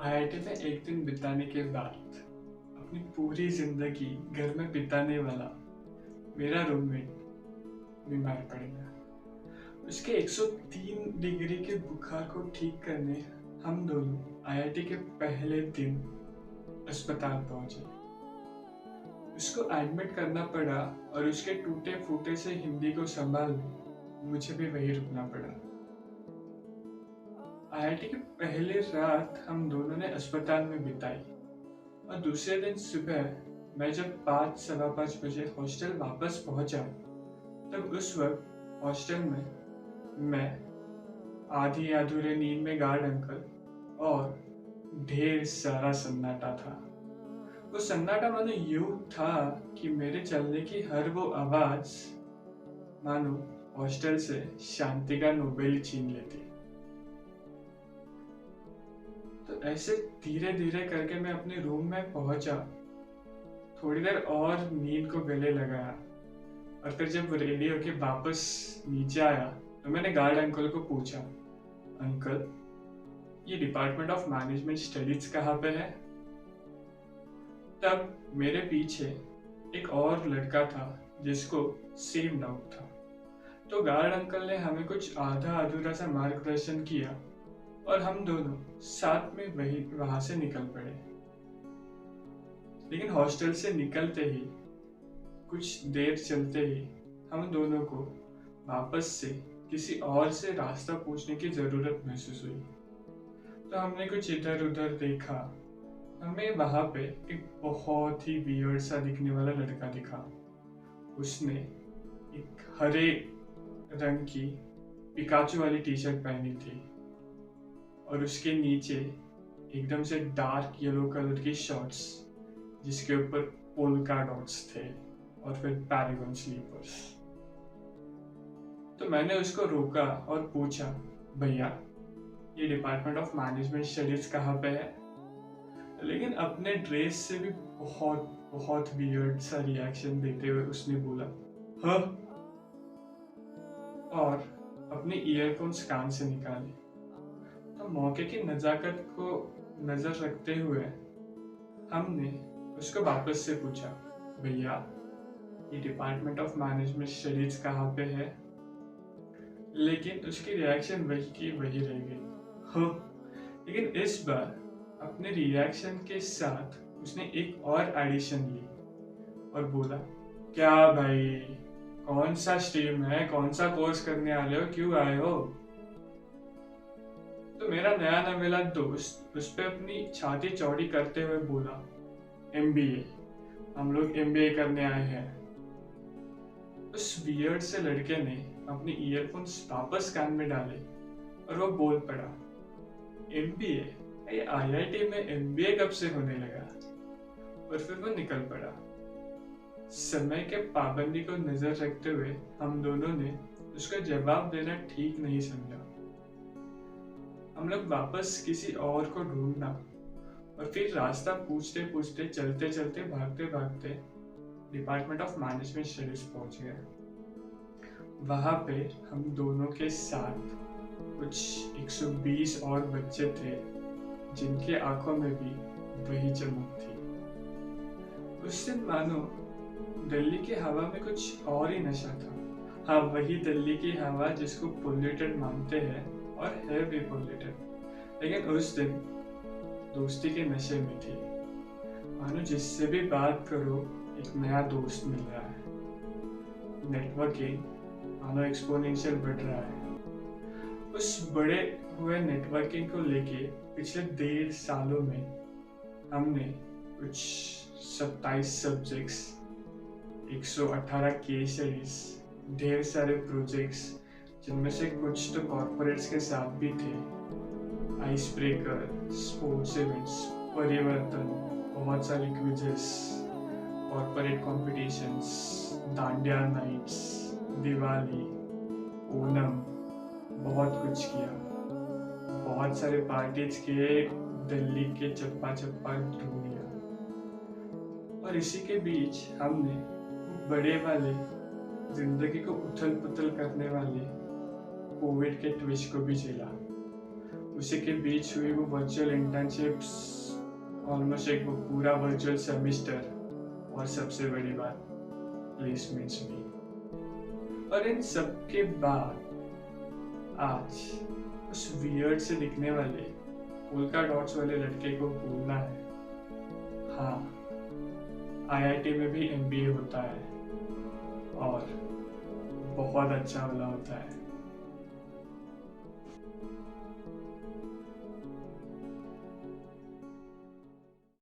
IIT में एक दिन बिताने के बाद अपनी पूरी जिंदगी घर में बिताने वाला मेरा रूममेट बीमार पड़ गया। उसके 103 डिग्री के बुखार को ठीक करने हम दोनों आईआईटी के पहले दिन अस्पताल पहुंचे। उसको एडमिट करना पड़ा और उसके टूटे फूटे से हिंदी को संभालने मुझे भी वहीं रुकना पड़ा। आईआईटी की पहली रात हम दोनों ने अस्पताल में बिताई और दूसरे दिन सुबह मैं जब 5 सवा 5 बजे हॉस्टल वापस पहुंचा, तब उस वक्त हॉस्टल में मैं, आधी अधूरे नींद में गार्ड अंकल और ढेर सारा सन्नाटा था। वो सन्नाटा मानो यूं था कि मेरे चलने की हर वो आवाज मानो हॉस्टल से शांति का नोबेल छीन लेती। तो ऐसे धीरे धीरे करके मैं अपने रूम में पहुंचा। थोड़ी देर और नींद को गले लगाया और फिर जब रेडी होके वापस नीचे आया तो मैंने गार्ड अंकल को पूछा, अंकल ये डिपार्टमेंट ऑफ मैनेजमेंट स्टडीज कहाँ पे है? तब मेरे पीछे एक और लड़का था जिसको सेम डाउट था। तो गार्ड अंकल ने हमें कुछ आधा अधूरा सा मार्गदर्शन किया और हम दोनों साथ में वहां से निकल पड़े। लेकिन हॉस्टल से निकलते ही, कुछ देर चलते ही हम दोनों को वापस से किसी और से रास्ता पूछने की जरूरत महसूस हुई। तो हमने कुछ इधर उधर देखा। हमें वहां पे एक बहुत ही वियर्ड सा दिखने वाला लड़का दिखा। उसने एक हरे रंग की पिकाचू वाली टी शर्ट पहनी थी और उसके नीचे एकदम से डार्क येलो कलर की शॉर्ट्स जिसके ऊपर पोल्का डॉट्स थे और फिर पैरागन स्लीपर्स। तो मैंने उसको रोका और पूछा, भैया ये डिपार्टमेंट ऑफ मैनेजमेंट स्टडीज कहाँ पे है? लेकिन अपने ड्रेस से भी बहुत बहुत वियर्ड सा रिएक्शन देते हुए उसने बोला, हाँ, और अपने ईयरफोन्स कान से निकाले। तो मौके की नजाकत को नजर रखते हुए हमने उसको वापस से पूछा, भैया ये डिपार्टमेंट ऑफ मैनेजमेंट स्टडीज कहाँ पे है? लेकिन उसकी रिएक्शन वही की वही रह गई, हाँ। लेकिन इस बार अपने रिएक्शन के साथ उसने एक और एडिशन ली और बोला, क्या भाई, कौन सा स्ट्रीम है, कौन सा कोर्स करने आ रहे हो, क्यों आए हो? तो मेरा नया नवेला दोस्त उस पे अपनी छाती चौड़ी करते हुए बोला, एमबीए, हम लोग एमबीए करने आए हैं। उस वियर्ड से लड़के ने अपने ईयरफोन्स वापस कान में डाले और वो बोल पड़ा, एमबीए? ये आईआईटी में एमबीए कब से होने लगा? और फिर वो निकल पड़ा। समय के पाबंदी को नजर रखते हुए हम दोनों ने उसका जवाब देना ठीक नहीं समझा। हम लोग वापस किसी और को ढूंढना और फिर रास्ता पूछते पूछते, चलते चलते, भागते भागते डिपार्टमेंट ऑफ मैनेजमेंट स्टडीज पहुंच गए। वहां पे हम दोनों के साथ कुछ 120 और बच्चे थे जिनके आंखों में भी वही चमक थी। उस दिन मानो दिल्ली की हवा में कुछ और ही नशा था। हाँ, वही दिल्ली की हवा जिसको पोल्यूटेड मानते हैं और है भी पोल्यूटेड, लेकिन उस दिन दोस्ती के नशे में थी। मानो जिससे भी बात करो एक नया दोस्त मिल रहा है। नेटवर्किंग मानो एक्सपोनेंशियल बढ़ रहा है। उस बड़े हुए नेटवर्किंग को लेके पिछले 1.5 सालों में हमने कुछ 27 सब्जेक्ट्स, 118 केस स्टडीज, ढेर सारे प्रोजेक्ट्स, जिनमें से कुछ तो कॉर्पोरेट्स के साथ भी थे, आइस ब्रेकर, स्पोर्ट्स इवेंट्स, परिवर्तन, बहुत सारे quizzes, corporate competitions, dandiya nights, Diwali, Onam, बहुत कुछ किया। बहुत सारे पार्टीज किए, दिल्ली के चप्पा चप्पा ढूंढ लिया। और इसी के बीच हमने बड़े वाले, जिंदगी को उथल पुथल करने वाले कोविड के ट्विस्ट को भी झेला। उसी के बीच हुई वो वर्चुअल इंटर्नशिप्स, ऑलमोस्ट एक वो पूरा वर्चुअल सेमिस्टर, और सबसे बड़ी बात प्लेसमेंट्स भी। और इन सब के बाद आज उस वियर्ड से दिखने वाले पोल्का डॉट्स वाले लड़के को बोलना है, हाँ आईआईटी में भी एमबीए होता है और बहुत अच्छा वाला होता है।